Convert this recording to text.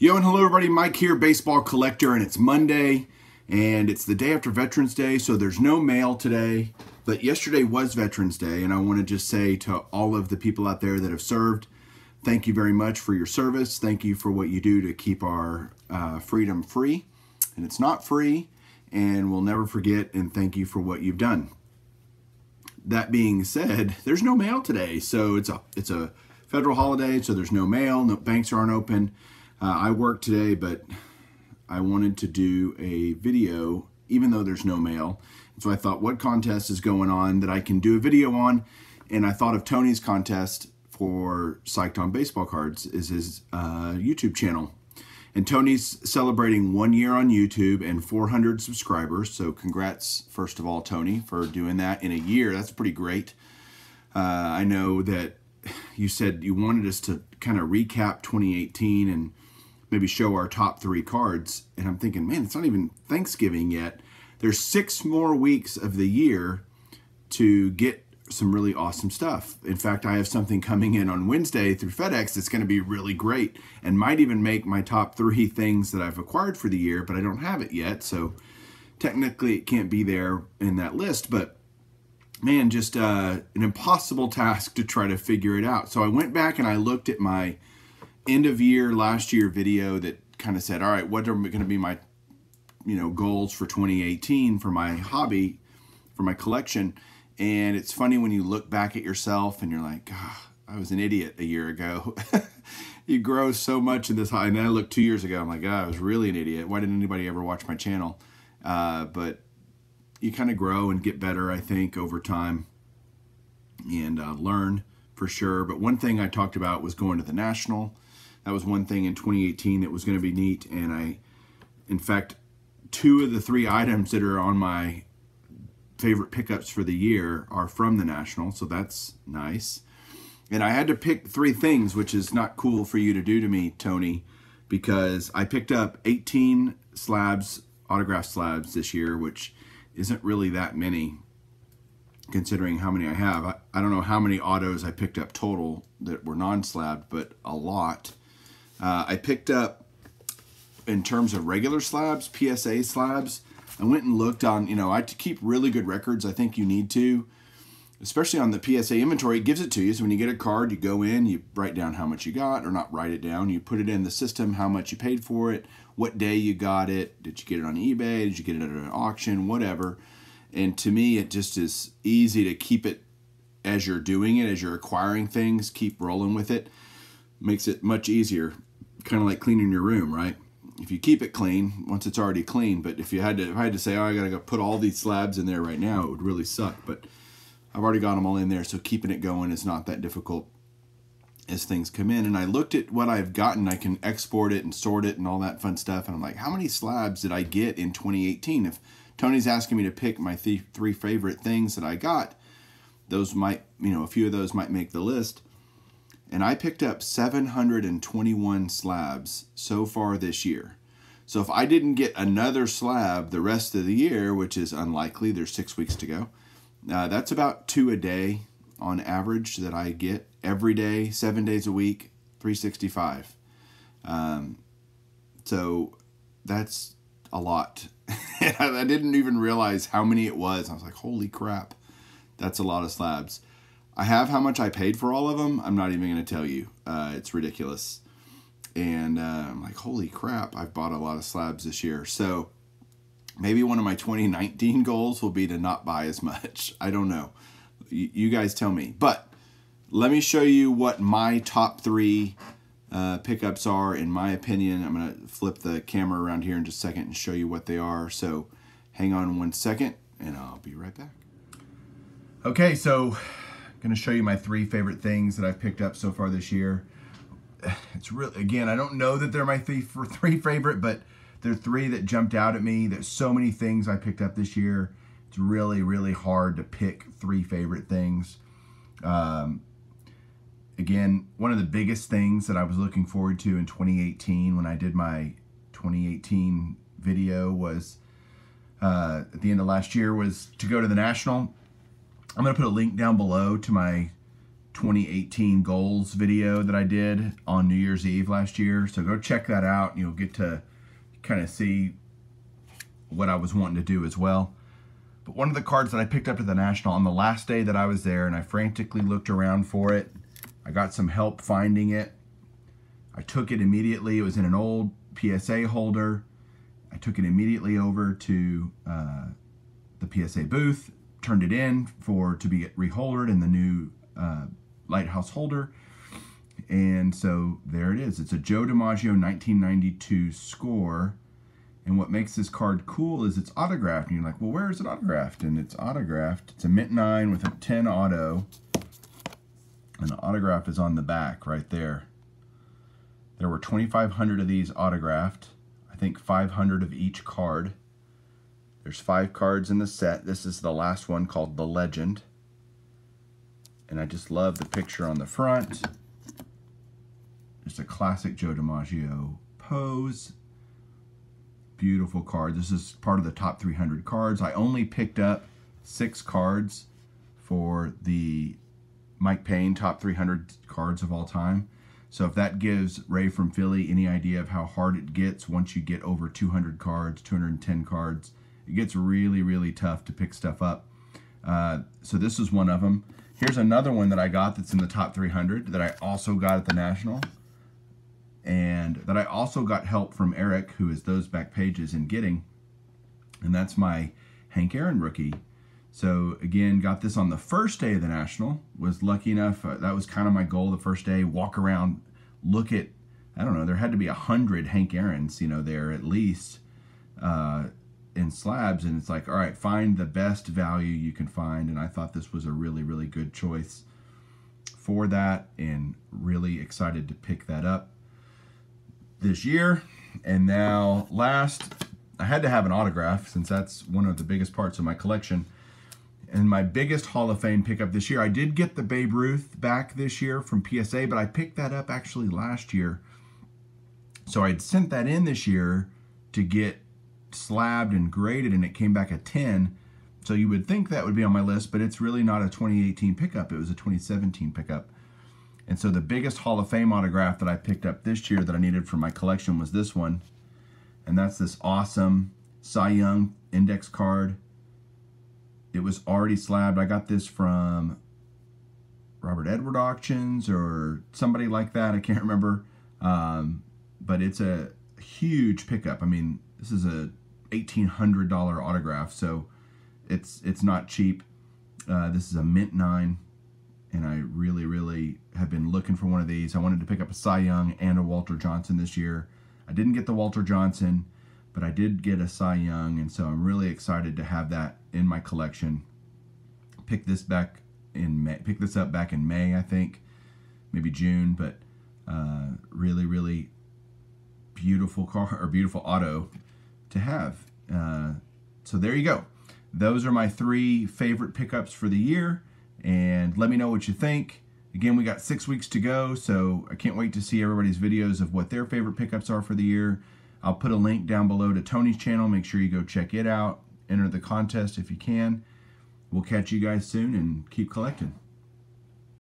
Yo, and hello everybody, Mike here, Baseball Collector, and it's Monday, and it's the day after Veterans Day, so there's no mail today, but yesterday was Veterans Day, and I want to just say to all of the people out there that have served, thank you very much for your service. Thank you for what you do to keep our freedom free, and it's not free, and we'll never forget, and thank you for what you've done. That being said, there's no mail today, so it's a federal holiday, so there's no mail, no banks aren't open. I work today, but I wanted to do a video even though there's no mail. So I thought, what contest is going on that I can do a video on? And I thought of Tony's contest for Psyched on Baseball Cards, is his YouTube channel. And Tony's celebrating 1 year on YouTube and 400 subscribers. So congrats, first of all, Tony, for doing that in a year. That's pretty great. I know that you said you wanted us to kind of recap 2018 and maybe show our top 3 cards. And I'm thinking, man, it's not even Thanksgiving yet. There's 6 more weeks of the year to get some really awesome stuff. In fact, I have something coming in on Wednesday through FedEx that's going to be really great and might even make my top 3 things that I've acquired for the year, but I don't have it yet. So technically it can't be there in that list, but man, just an impossible task to try to figure it out. So I went back and I looked at my end of year last year video that kind of said, all right, what are going to be my goals for 2018 for my hobby, for my collection. And it's funny when you look back at yourself and you're like, oh, I was an idiot a year ago. You grow so much in this hobby. And then I looked 2 years ago, I'm like, oh, I was really an idiot. Why didn't anybody ever watch my channel? But you kind of grow and get better, I think, over time, and learn for sure. But one thing I talked about was going to the National. That was one thing in 2018 that was going to be neat. And in fact, 2 of the 3 items that are on my favorite pickups for the year are from the National, so that's nice. And I had to pick 3 things, which is not cool for you to do to me, Tony, because I picked up 18 slabs, autograph slabs this year, which isn't really that many considering how many I have. I don't know how many autos I picked up total that were non-slabbed, but a lot. I picked up, in terms of regular slabs, PSA slabs, I went and looked on, I keep really good records. I think you need to, especially on the PSA inventory. It gives it to you. So when you get a card, you go in, you write down how much you got, or not write it down. You put it in the system, how much you paid for it, what day you got it, did you get it on eBay, did you get it at an auction, whatever. And to me, it just is easy to keep it as you're doing it, as you're acquiring things, keep rolling with it. Makes it much easier, kind of like cleaning your room, right? If you keep it clean, once it's already clean. But if I had to say, oh, I gotta go put all these slabs in there right now, it would really suck. But I've already got them all in there, so keeping it going is not that difficult as things come in. And I looked at what I've gotten. I can export it and sort it and all that fun stuff. And I'm like, how many slabs did I get in 2018? If Tony's asking me to pick my 3 favorite things that I got, those might, a few of those might make the list. And I picked up 721 slabs so far this year. So if I didn't get another slab the rest of the year, which is unlikely, there's 6 weeks to go, that's about 2 a day on average that I get every day, 7 days a week, 365. So that's a lot. I didn't even realize how many it was. I was like, holy crap, that's a lot of slabs. I have how much I paid for all of them. I'm not even going to tell you. It's ridiculous. And I'm like, holy crap, I've bought a lot of slabs this year. So maybe one of my 2019 goals will be to not buy as much. I don't know. You guys tell me. But let me show you what my top 3 pickups are, in my opinion. I'm going to flip the camera around here in just a second and show you what they are. So hang on 1 second, and I'll be right back. Okay, so going to show you my 3 favorite things that I've picked up so far this year. It's really, again, I don't know that they're my 3 favorite, but they're 3 that jumped out at me. There's so many things I picked up this year. It's really, really hard to pick 3 favorite things. Again, one of the biggest things that I was looking forward to in 2018 when I did my 2018 video was, at the end of last year, was to go to the National. I'm going to put a link down below to my 2018 goals video that I did on New Year's Eve last year. So go check that out and you'll get to kind of see what I was wanting to do as well. But one of the cards that I picked up at the National on the last day that I was there, and I frantically looked around for it. I got some help finding it. I took it immediately. It was in an old PSA holder. I took it immediately over to the PSA booth, turned it in to be reholdered in the new Lighthouse holder. And so there it is. It's a Joe DiMaggio 1992 score. And what makes this card cool is it's autographed. And you're like, well, where is it autographed? And it's autographed. It's a mint 9 with a 10 auto. And the autograph is on the back right there. There were 2,500 of these autographed. I think 500 of each card. There's 5 cards in the set. This is the last one called The Legend. And I just love the picture on the front. It's a classic Joe DiMaggio pose. Beautiful card. This is part of the top 300 cards. I only picked up 6 cards for the Mike Payne top 300 cards of all time. So if that gives Ray from Philly any idea of how hard it gets once you get over 200 cards, 210 cards, it gets really, really tough to pick stuff up. So this is one of them. Here's another one that I got that's in the top 300 that I also got at the National. And that I also got help from Eric, who is those back pages, in getting. And that's my Hank Aaron rookie. So again, got this on the first day of the National. Was lucky enough, that was kind of my goal the first day. Walk around, look at, I don't know, there had to be 100 Hank Aarons, you know, there at least in slabs. And it's like, all right, find the best value you can find. And I thought this was a really, really good choice for that, and really excited to pick that up this year. And now last, I had to have an autograph since that's one of the biggest parts of my collection. And my biggest Hall of Fame pickup this year, I did get the Babe Ruth back this year from PSA, but I picked that up actually last year. So I'd sent that in this year to get slabbed and graded, and it came back a 10. So you would think that would be on my list, but it's really not a 2018 pickup. It was a 2017 pickup. And so the biggest Hall of Fame autograph that I picked up this year that I needed for my collection was this one. And that's this awesome Cy Young index card. It was already slabbed. I got this from Robert Edward Auctions or somebody like that. I can't remember. But it's a huge pickup. I mean, this is a $1,800 autograph, so it's not cheap. This is a mint 9. And I really, really have been looking for one of these. I wanted to pick up a Cy Young and a Walter Johnson this year. I didn't get the Walter Johnson, but I did get a Cy Young, and so I'm really excited to have that in my collection. Pick this up back in May, I think, maybe June, but really, really beautiful car, or beautiful auto to have. So there you go. Those are my 3 favorite pickups for the year. And let me know what you think. Again, we got 6 weeks to go, so I can't wait to see everybody's videos of what their favorite pickups are for the year. I'll put a link down below to Tony's channel. Make sure you go check it out. Enter the contest if you can. We'll catch you guys soon, and keep collecting.